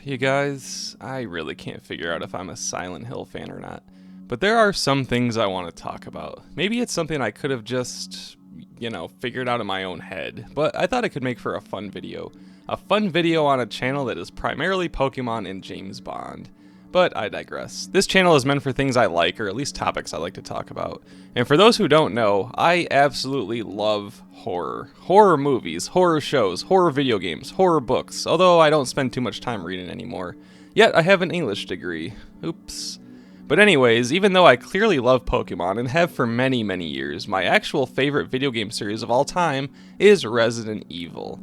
You guys, I really can't figure out if I'm a Silent Hill fan or not. But there are some things I want to talk about. Maybe it's something I could have just, figured out in my own head, but I thought it could make for a fun video. A fun video on a channel that is primarily Pokemon and James Bond. But I digress. This channel is meant for things I like, or at least topics I like to talk about. And for those who don't know, I absolutely love horror. Horror movies, horror shows, horror video games, horror books, although I don't spend too much time reading anymore. Yet I have an English degree. Oops. But anyways, even though I clearly love Pokemon and have for many, many years, my actual favorite video game series of all time is Resident Evil.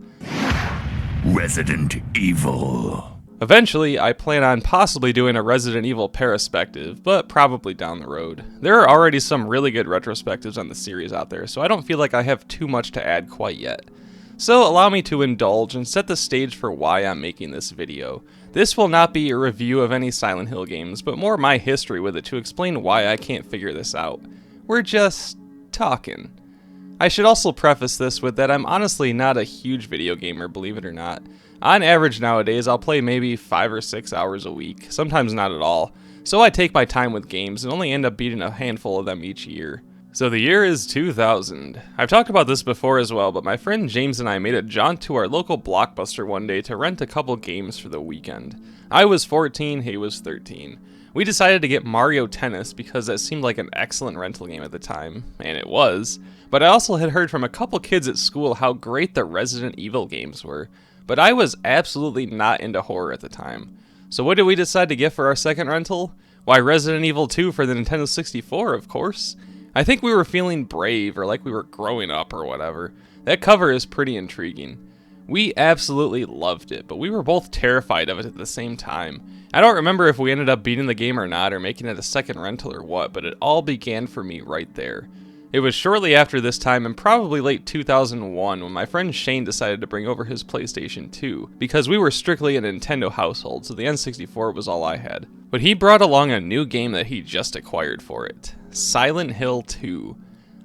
Resident Evil. Eventually, I plan on possibly doing a Resident Evil Paraspective, but probably down the road. There are already some really good retrospectives on the series out there, so I don't feel like I have too much to add quite yet. So allow me to indulge and set the stage for why I'm making this video. This will not be a review of any Silent Hill games, but more my history with it to explain why I can't figure this out. We're just talking. I should also preface this with that I'm honestly not a huge video gamer, believe it or not. On average nowadays, I'll play maybe 5 or 6 hours a week, sometimes not at all. So I take my time with games and only end up beating a handful of them each year. So the year is 2000. I've talked about this before as well, but my friend James and I made a jaunt to our local Blockbuster one day to rent a couple games for the weekend. I was 14, he was 13. We decided to get Mario Tennis because that seemed like an excellent rental game at the time, and it was. But I also had heard from a couple kids at school how great the Resident Evil games were. But I was absolutely not into horror at the time. So what did we decide to get for our second rental? Why, Resident Evil 2 for the Nintendo 64, of course. I think we were feeling brave, or like we were growing up or whatever. That cover is pretty intriguing. We absolutely loved it, but we were both terrified of it at the same time. I don't remember if we ended up beating the game or not, or making it a second rental or what, but it all began for me right there. It was shortly after this time, and probably late 2001, when my friend Shane decided to bring over his PlayStation 2, because we were strictly a Nintendo household, so the N64 was all I had. But he brought along a new game that he just acquired for it, Silent Hill 2.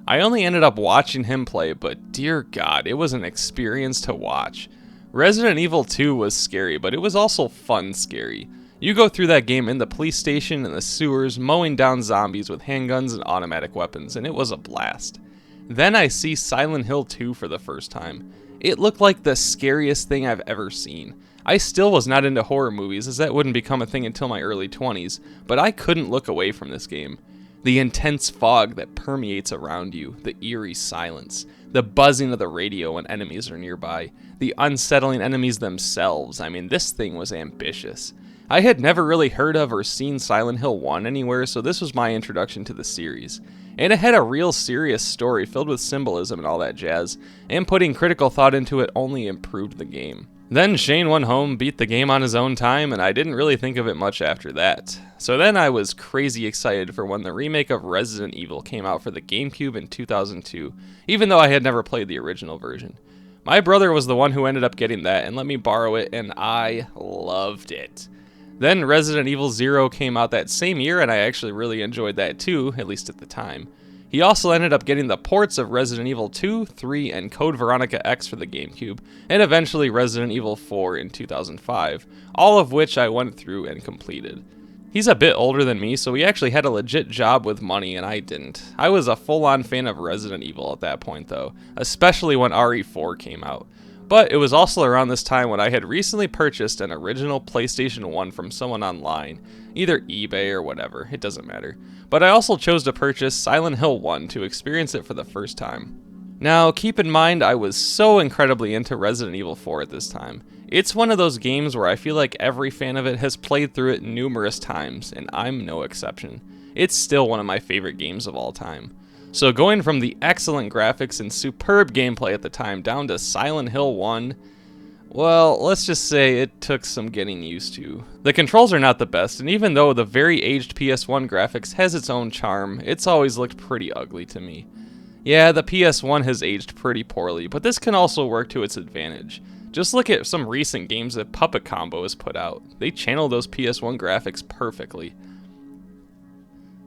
I only ended up watching him play, but dear God, it was an experience to watch. Resident Evil 2 was scary, but it was also fun scary. You go through that game in the police station and the sewers, mowing down zombies with handguns and automatic weapons, and it was a blast. Then I see Silent Hill 2 for the first time. It looked like the scariest thing I've ever seen. I still was not into horror movies, as that wouldn't become a thing until my early 20s, but I couldn't look away from this game. The intense fog that permeates around you, the eerie silence, the buzzing of the radio when enemies are nearby, the unsettling enemies themselves. I mean, this thing was ambitious. I had never really heard of or seen Silent Hill 1 anywhere, so this was my introduction to the series. And it had a real serious story filled with symbolism and all that jazz, and putting critical thought into it only improved the game. Then Shane went home, beat the game on his own time, and I didn't really think of it much after that. So then I was crazy excited for when the remake of Resident Evil came out for the GameCube in 2002, even though I had never played the original version. My brother was the one who ended up getting that and let me borrow it, and I loved it. Then Resident Evil 0 came out that same year, and I actually really enjoyed that too, at least at the time. He also ended up getting the ports of Resident Evil 2, 3, and Code Veronica X for the GameCube, and eventually Resident Evil 4 in 2005, all of which I went through and completed. He's a bit older than me, so he actually had a legit job with money, and I didn't. I was a full-on fan of Resident Evil at that point though, especially when RE4 came out. But it was also around this time when I had recently purchased an original PlayStation 1 from someone online, either eBay or whatever, it doesn't matter. But I also chose to purchase Silent Hill 1 to experience it for the first time. Now, keep in mind I was so incredibly into Resident Evil 4 at this time. It's one of those games where I feel like every fan of it has played through it numerous times, and I'm no exception. It's still one of my favorite games of all time. So going from the excellent graphics and superb gameplay at the time down to Silent Hill 1, well, let's just say it took some getting used to. The controls are not the best, and even though the very aged PS1 graphics has its own charm, it's always looked pretty ugly to me. Yeah, the PS1 has aged pretty poorly, but this can also work to its advantage. Just look at some recent games that Puppet Combo has put out. They channel those PS1 graphics perfectly.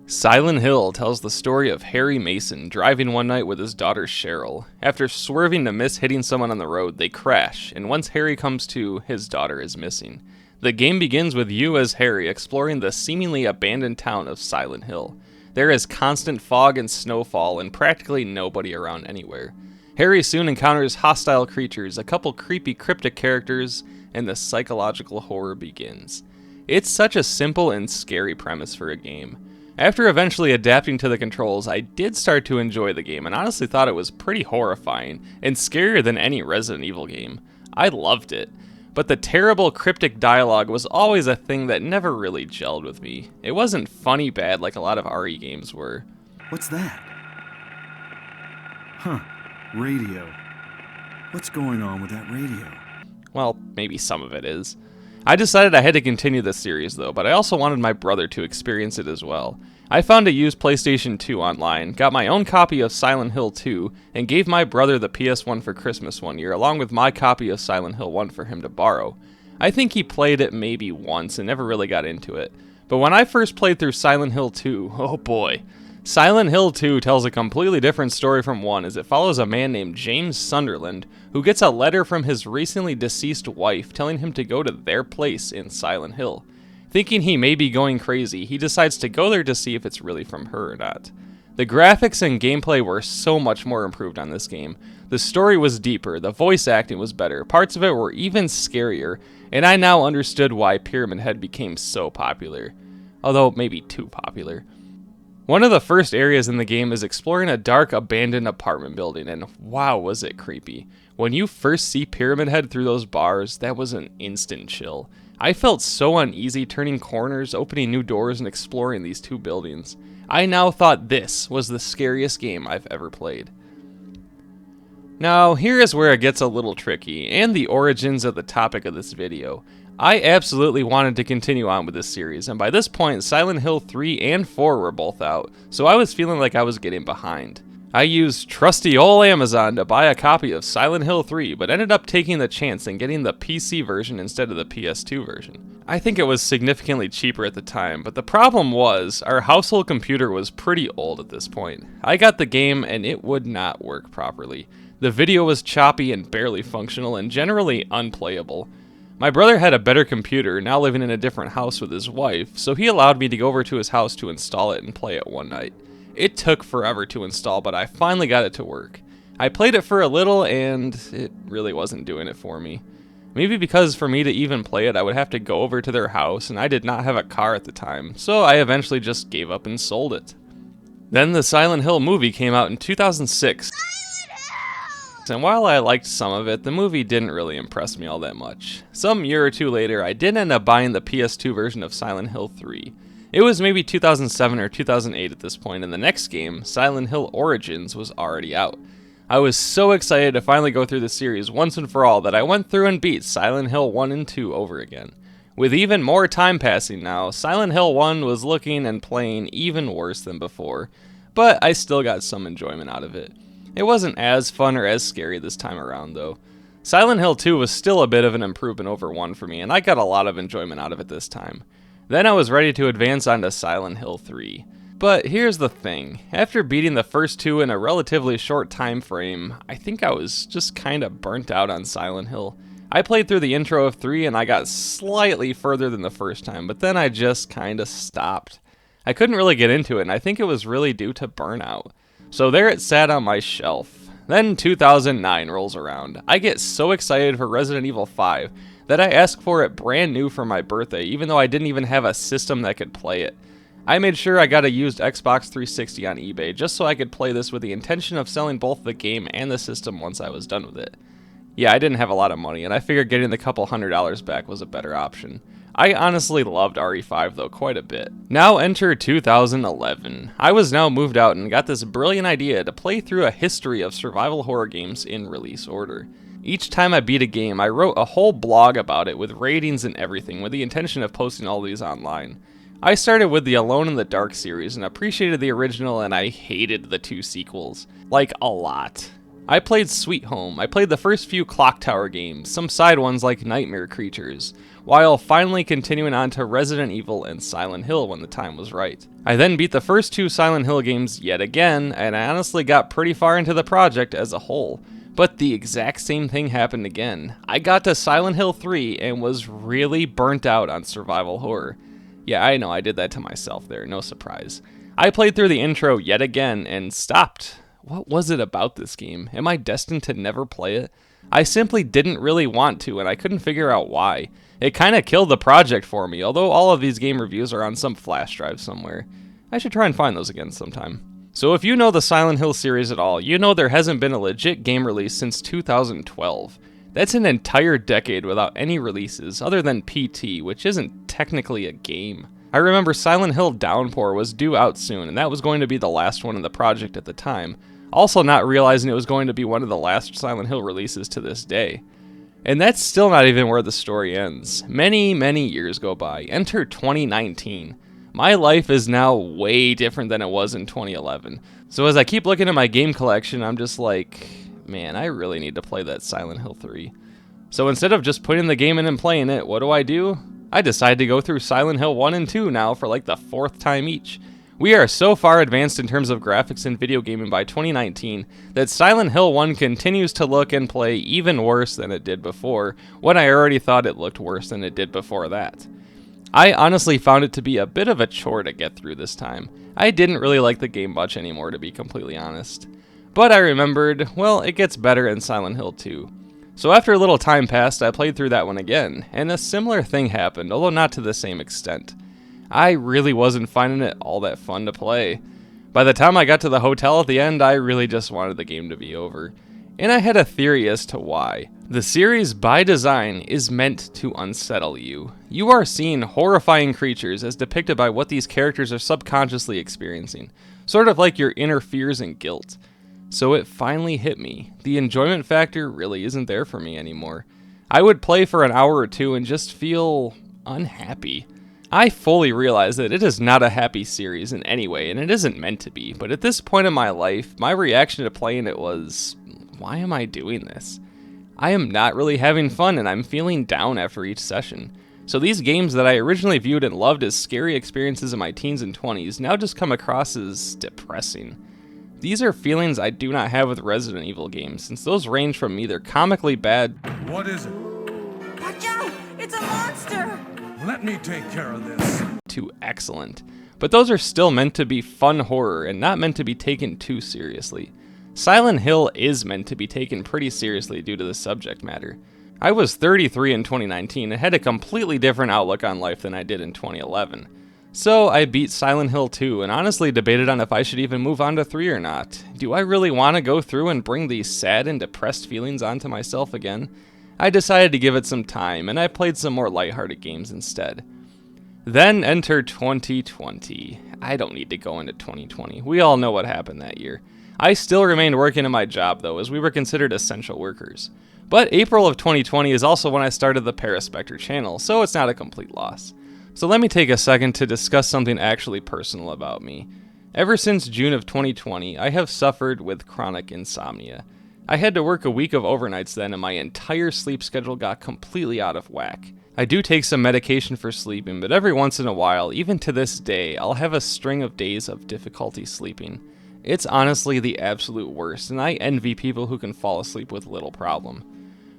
Silent Hill tells the story of Harry Mason driving one night with his daughter Cheryl. After swerving to miss hitting someone on the road, they crash, and once Harry comes to, his daughter is missing. The game begins with you as Harry exploring the seemingly abandoned town of Silent Hill. There is constant fog and snowfall and practically nobody around anywhere. Harry soon encounters hostile creatures, a couple creepy cryptic characters, and the psychological horror begins. It's such a simple and scary premise for a game. After eventually adapting to the controls, I did start to enjoy the game and honestly thought it was pretty horrifying and scarier than any Resident Evil game. I loved it. But the terrible cryptic dialogue was always a thing that never really gelled with me. It wasn't funny bad like a lot of RE games were. What's that? Huh. Radio. What's going on with that radio? Well, maybe some of it is. I decided I had to continue this series though, but I also wanted my brother to experience it as well. I found a used PlayStation 2 online, got my own copy of Silent Hill 2, and gave my brother the PS1 for Christmas one year, along with my copy of Silent Hill 1 for him to borrow. I think he played it maybe once and never really got into it. But when I first played through Silent Hill 2, oh boy. Silent Hill 2 tells a completely different story from 1 as it follows a man named James Sunderland who gets a letter from his recently deceased wife telling him to go to their place in Silent Hill. Thinking he may be going crazy, he decides to go there to see if it's really from her or not. The graphics and gameplay were so much more improved on this game. The story was deeper, the voice acting was better, parts of it were even scarier, and I now understood why Pyramid Head became so popular. Although, maybe too popular. One of the first areas in the game is exploring a dark, abandoned apartment building, and wow, was it creepy. When you first see Pyramid Head through those bars, that was an instant chill. I felt so uneasy turning corners, opening new doors, and exploring these two buildings. I now thought this was the scariest game I've ever played. Now, here is where it gets a little tricky, and the origins of the topic of this video. I absolutely wanted to continue on with this series, and by this point, Silent Hill 3 and 4 were both out, so I was feeling like I was getting behind. I used trusty ol' Amazon to buy a copy of Silent Hill 3, but ended up taking the chance and getting the PC version instead of the PS2 version. I think it was significantly cheaper at the time, but the problem was, our household computer was pretty old at this point. I got the game and it would not work properly. The video was choppy and barely functional and generally unplayable. My brother had a better computer, now living in a different house with his wife, so he allowed me to go over to his house to install it and play it one night. It took forever to install, but I finally got it to work. I played it for a little, and it really wasn't doing it for me. Maybe because for me to even play it, I would have to go over to their house, and I did not have a car at the time, so I eventually just gave up and sold it. Then the Silent Hill movie came out in 2006. And while I liked some of it, the movie didn't really impress me all that much. Some year or two later, I did end up buying the PS2 version of Silent Hill 3. It was maybe 2007 or 2008 at this point, and the next game, Silent Hill Origins, was already out. I was so excited to finally go through the series once and for all that I went through and beat Silent Hill 1 and 2 over again. With even more time passing now, Silent Hill 1 was looking and playing even worse than before, but I still got some enjoyment out of it. It wasn't as fun or as scary this time around though. Silent Hill 2 was still a bit of an improvement over 1 for me, and I got a lot of enjoyment out of it this time. Then I was ready to advance on to Silent Hill 3. But here's the thing, after beating the first two in a relatively short time frame, I think I was just kinda burnt out on Silent Hill. I played through the intro of 3 and I got slightly further than the first time, but then I just kinda stopped. I couldn't really get into it, and I think it was really due to burnout. So there it sat on my shelf. Then 2009 rolls around. I get so excited for Resident Evil 5 that I asked for it brand new for my birthday, even though I didn't even have a system that could play it. I made sure I got a used Xbox 360 on eBay just so I could play this with the intention of selling both the game and the system once I was done with it. Yeah, I didn't have a lot of money, and I figured getting the couple $100 back was a better option. I honestly loved RE5 though quite a bit. Now enter 2011. I was now moved out and got this brilliant idea to play through a history of survival horror games in release order. Each time I beat a game, I wrote a whole blog about it with ratings and everything with the intention of posting all these online. I started with the Alone in the Dark series and appreciated the original, and I hated the two sequels. Like, a lot. I played Sweet Home, I played the first few Clock Tower games, some side ones like Nightmare Creatures, while finally continuing on to Resident Evil and Silent Hill when the time was right. I then beat the first 2 Silent Hill games yet again, and I honestly got pretty far into the project as a whole. But the exact same thing happened again. I got to Silent Hill 3 and was really burnt out on survival horror. Yeah, I know, I did that to myself there, no surprise. I played through the intro yet again and stopped. What was it about this game? Am I destined to never play it? I simply didn't really want to, and I couldn't figure out why. It kinda killed the project for me, although all of these game reviews are on some flash drive somewhere. I should try and find those again sometime. So if you know the Silent Hill series at all, you know there hasn't been a legit game release since 2012. That's an entire decade without any releases, other than PT, which isn't technically a game. I remember Silent Hill Downpour was due out soon, and that was going to be the last one in the project at the time, also not realizing it was going to be one of the last Silent Hill releases to this day. And that's still not even where the story ends. Many, many years go by. Enter 2019. My life is now way different than it was in 2011. So as I keep looking at my game collection, I'm just like, man, I really need to play that Silent Hill 3. So instead of just putting the game in and playing it, what do? I decide to go through Silent Hill 1 and 2 now for like the 4th time each. We are so far advanced in terms of graphics and video gaming by 2019 that Silent Hill 1 continues to look and play even worse than it did before, when I already thought it looked worse than it did before that. I honestly found it to be a bit of a chore to get through this time. I didn't really like the game much anymore, to be completely honest. But I remembered, well, it gets better in Silent Hill 2. So after a little time passed, I played through that one again, and a similar thing happened, although not to the same extent. I really wasn't finding it all that fun to play. By the time I got to the hotel at the end, I really just wanted the game to be over. And I had a theory as to why. The series, by design, is meant to unsettle you. You are seeing horrifying creatures as depicted by what these characters are subconsciously experiencing, sort of like your inner fears and guilt. So it finally hit me. The enjoyment factor really isn't there for me anymore. I would play for an hour or two and just feel unhappy. I fully realize that it is not a happy series in any way, and it isn't meant to be, but at this point in my life, my reaction to playing it was, why am I doing this? I am not really having fun, and I'm feeling down after each session. So these games that I originally viewed and loved as scary experiences in my teens and 20s now just come across as depressing. These are feelings I do not have with Resident Evil games, since those range from either comically bad What is it? Watch out! It's a monster! Let me take care of this. to excellent. But those are still meant to be fun horror and not meant to be taken too seriously. Silent Hill is meant to be taken pretty seriously due to the subject matter. I was 33 in 2019 and had a completely different outlook on life than I did in 2011. So I beat Silent Hill 2 and honestly debated on if I should even move on to 3 or not. Do I really want to go through and bring these sad and depressed feelings onto myself again? I decided to give it some time, and I played some more lighthearted games instead. Then enter 2020. I don't need to go into 2020. We all know what happened that year. I still remained working in my job though, as we were considered essential workers. But April of 2020 is also when I started the Paraspectre channel, so it's not a complete loss. So let me take a second to discuss something actually personal about me. Ever since June of 2020, I have suffered with chronic insomnia. I had to work a week of overnights then, and my entire sleep schedule got completely out of whack. I do take some medication for sleeping, but every once in a while, even to this day, I'll have a string of days of difficulty sleeping. It's honestly the absolute worst, and I envy people who can fall asleep with little problem.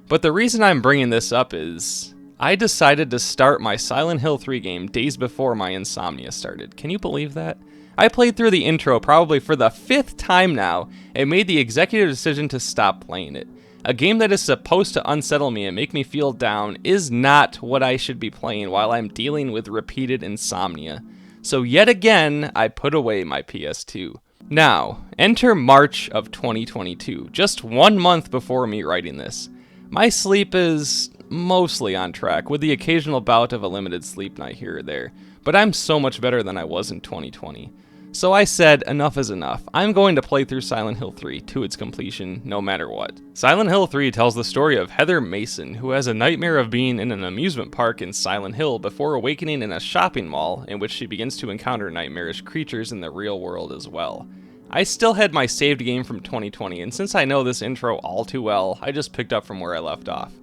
But the reason I'm bringing this up is, I decided to start my Silent Hill 3 game days before my insomnia started. Can you believe that? I played through the intro probably for the 5th time now and made the executive decision to stop playing it. A game that is supposed to unsettle me and make me feel down is not what I should be playing while I'm dealing with repeated insomnia. So yet again, I put away my PS2. Now, enter March of 2022, just 1 month before me writing this. My sleep is mostly on track, with the occasional bout of a limited sleep night here or there, but I'm so much better than I was in 2020. So I said, enough is enough. I'm going to play through Silent Hill 3 to its completion, no matter what. Silent Hill 3 tells the story of Heather Mason, who has a nightmare of being in an amusement park in Silent Hill before awakening in a shopping mall, in which she begins to encounter nightmarish creatures in the real world as well. I still had my saved game from 2020, and since I know this intro all too well, I just picked up from where I left off.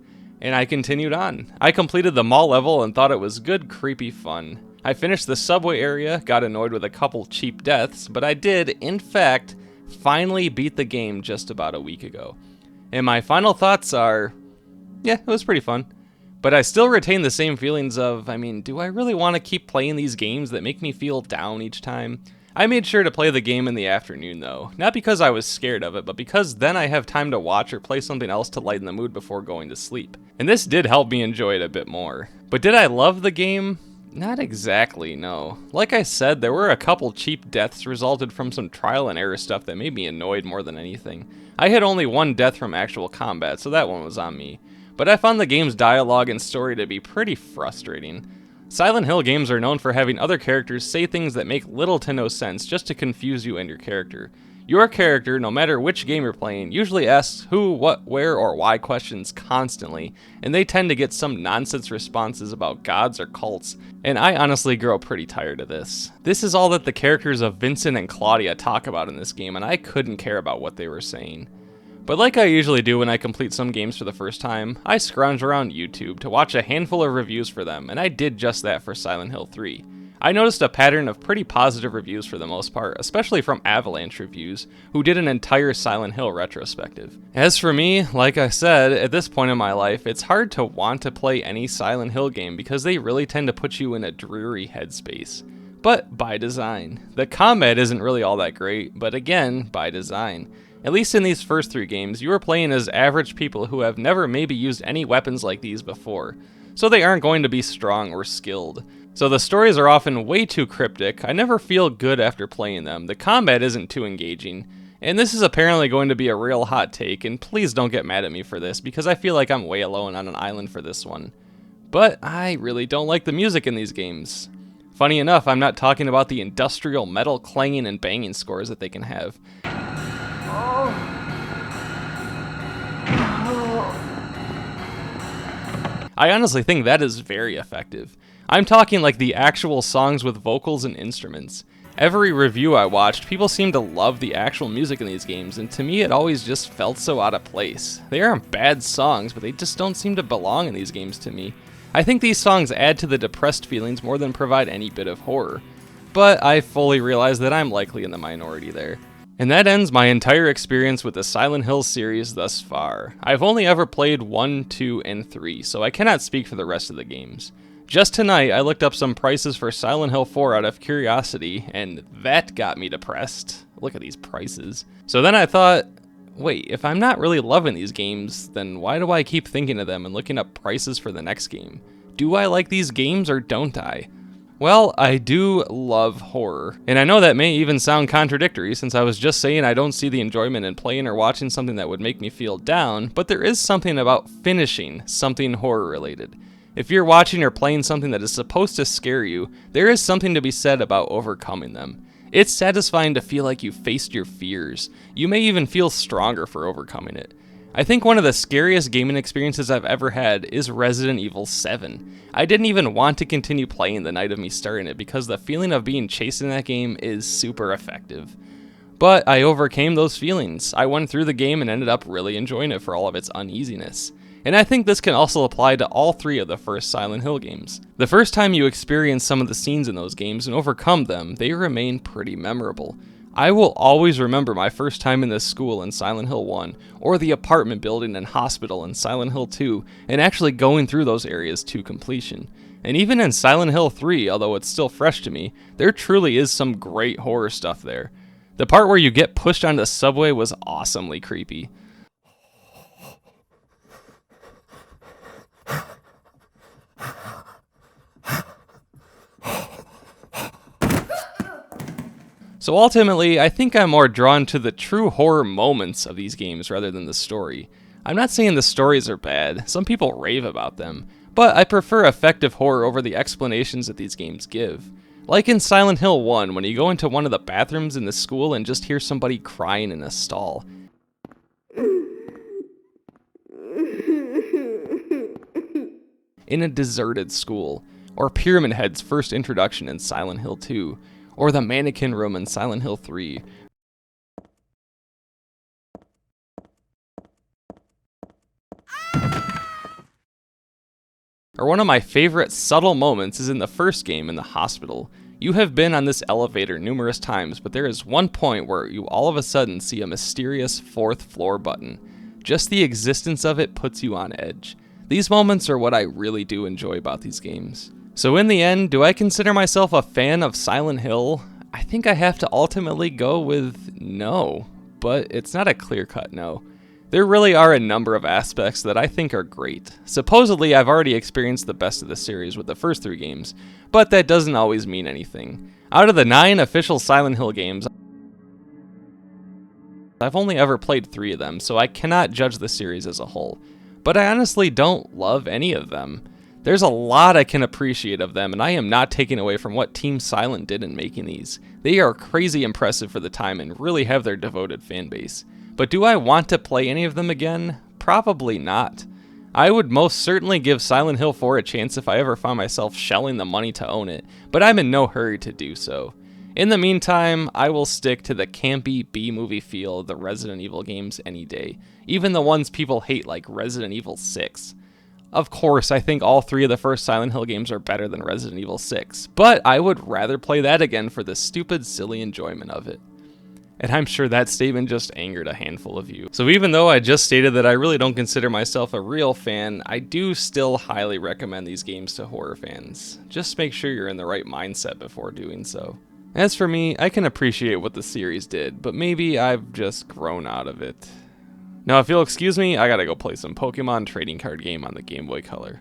And I continued on. I completed the mall level and thought it was good, creepy fun. I finished the subway area, got annoyed with a couple cheap deaths, but I did, in fact, finally beat the game just about a week ago. And my final thoughts are, yeah, it was pretty fun. But I still retain the same feelings of, do I really want to keep playing these games that make me feel down each time? I made sure to play the game in the afternoon though, not because I was scared of it, but because then I have time to watch or play something else to lighten the mood before going to sleep. And this did help me enjoy it a bit more. But did I love the game? Not exactly, no. Like I said, there were a couple cheap deaths resulted from some trial and error stuff that made me annoyed more than anything. I had only one death from actual combat, so that one was on me. But I found the game's dialogue and story to be pretty frustrating. Silent Hill games are known for having other characters say things that make little to no sense just to confuse you and your character. Your character, no matter which game you're playing, usually asks who, what, where, or why questions constantly, and they tend to get some nonsense responses about gods or cults, and I honestly grow pretty tired of this. This is all that the characters of Vincent and Claudia talk about in this game, and I couldn't care about what they were saying. But like I usually do when I complete some games for the first time, I scrounge around YouTube to watch a handful of reviews for them, and I did just that for Silent Hill 3. I noticed a pattern of pretty positive reviews for the most part, especially from Avalanche Reviews, who did an entire Silent Hill retrospective. As for me, like I said, at this point in my life, it's hard to want to play any Silent Hill game because they really tend to put you in a dreary headspace. But by design. The combat isn't really all that great, but again, by design. At least in these first 3 games, you are playing as average people who have never maybe used any weapons like these before, so they aren't going to be strong or skilled. So the stories are often way too cryptic, I never feel good after playing them, the combat isn't too engaging, and this is apparently going to be a real hot take, and please don't get mad at me for this, because I feel like I'm way alone on an island for this one. But I really don't like the music in these games. Funny enough, I'm not talking about the industrial metal clanging and banging scores that they can have. I honestly think that is very effective. I'm talking like the actual songs with vocals and instruments. Every review I watched, people seem to love the actual music in these games, and to me it always just felt so out of place. They aren't bad songs, but they just don't seem to belong in these games to me. I think these songs add to the depressed feelings more than provide any bit of horror. But I fully realize that I'm likely in the minority there. And that ends my entire experience with the Silent Hill series thus far. I've only ever played 1, 2, and 3, so I cannot speak for the rest of the games. Just tonight, I looked up some prices for Silent Hill 4 out of curiosity, and that got me depressed. Look at these prices. So then I thought, wait, if I'm not really loving these games, then why do I keep thinking of them and looking up prices for the next game? Do I like these games or don't I? Well, I do love horror, and I know that may even sound contradictory since I was just saying I don't see the enjoyment in playing or watching something that would make me feel down, but there is something about finishing something horror related. If you're watching or playing something that is supposed to scare you, there is something to be said about overcoming them. It's satisfying to feel like you faced your fears. You may even feel stronger for overcoming it. I think one of the scariest gaming experiences I've ever had is Resident Evil 7. I didn't even want to continue playing the night of me starting it because the feeling of being chased in that game is super effective. But I overcame those feelings. I went through the game and ended up really enjoying it for all of its uneasiness. And I think this can also apply to all 3 of the first Silent Hill games. The first time you experience some of the scenes in those games and overcome them, they remain pretty memorable. I will always remember my first time in this school in Silent Hill 1, or the apartment building and hospital in Silent Hill 2, and actually going through those areas to completion. And even in Silent Hill 3, although it's still fresh to me, there truly is some great horror stuff there. The part where you get pushed onto the subway was awesomely creepy. So ultimately, I think I'm more drawn to the true horror moments of these games rather than the story. I'm not saying the stories are bad, some people rave about them, but I prefer effective horror over the explanations that these games give. Like in Silent Hill 1, when you go into one of the bathrooms in the school and just hear somebody crying in a stall. In a deserted school, or Pyramid Head's first introduction in Silent Hill 2, or the mannequin room in Silent Hill 3, Or one of my favorite subtle moments is in the first game in the hospital. You have been on this elevator numerous times, but there is one point where you all of a sudden see a mysterious 4th floor button. Just the existence of it puts you on edge. These moments are what I really do enjoy about these games. So in the end, do I consider myself a fan of Silent Hill? I think I have to ultimately go with no, but it's not a clear-cut no. There really are a number of aspects that I think are great. Supposedly, I've already experienced the best of the series with the first 3 games, but that doesn't always mean anything. Out of the 9 official Silent Hill games, I've only ever played 3 of them, so I cannot judge the series as a whole. But I honestly don't love any of them. There's a lot I can appreciate of them, and I am not taking away from what Team Silent did in making these. They are crazy impressive for the time and really have their devoted fan base. But do I want to play any of them again? Probably not. I would most certainly give Silent Hill 4 a chance if I ever found myself shelling the money to own it, but I'm in no hurry to do so. In the meantime, I will stick to the campy B-movie feel of the Resident Evil games any day, even the ones people hate like Resident Evil 6. Of course, I think all 3 of the first Silent Hill games are better than Resident Evil 6, but I would rather play that again for the stupid, silly enjoyment of it. And I'm sure that statement just angered a handful of you. So even though I just stated that I really don't consider myself a real fan, I do still highly recommend these games to horror fans. Just make sure you're in the right mindset before doing so. As for me, I can appreciate what the series did, but maybe I've just grown out of it. Now if you'll excuse me, I gotta go play some Pokemon trading card game on the Game Boy Color.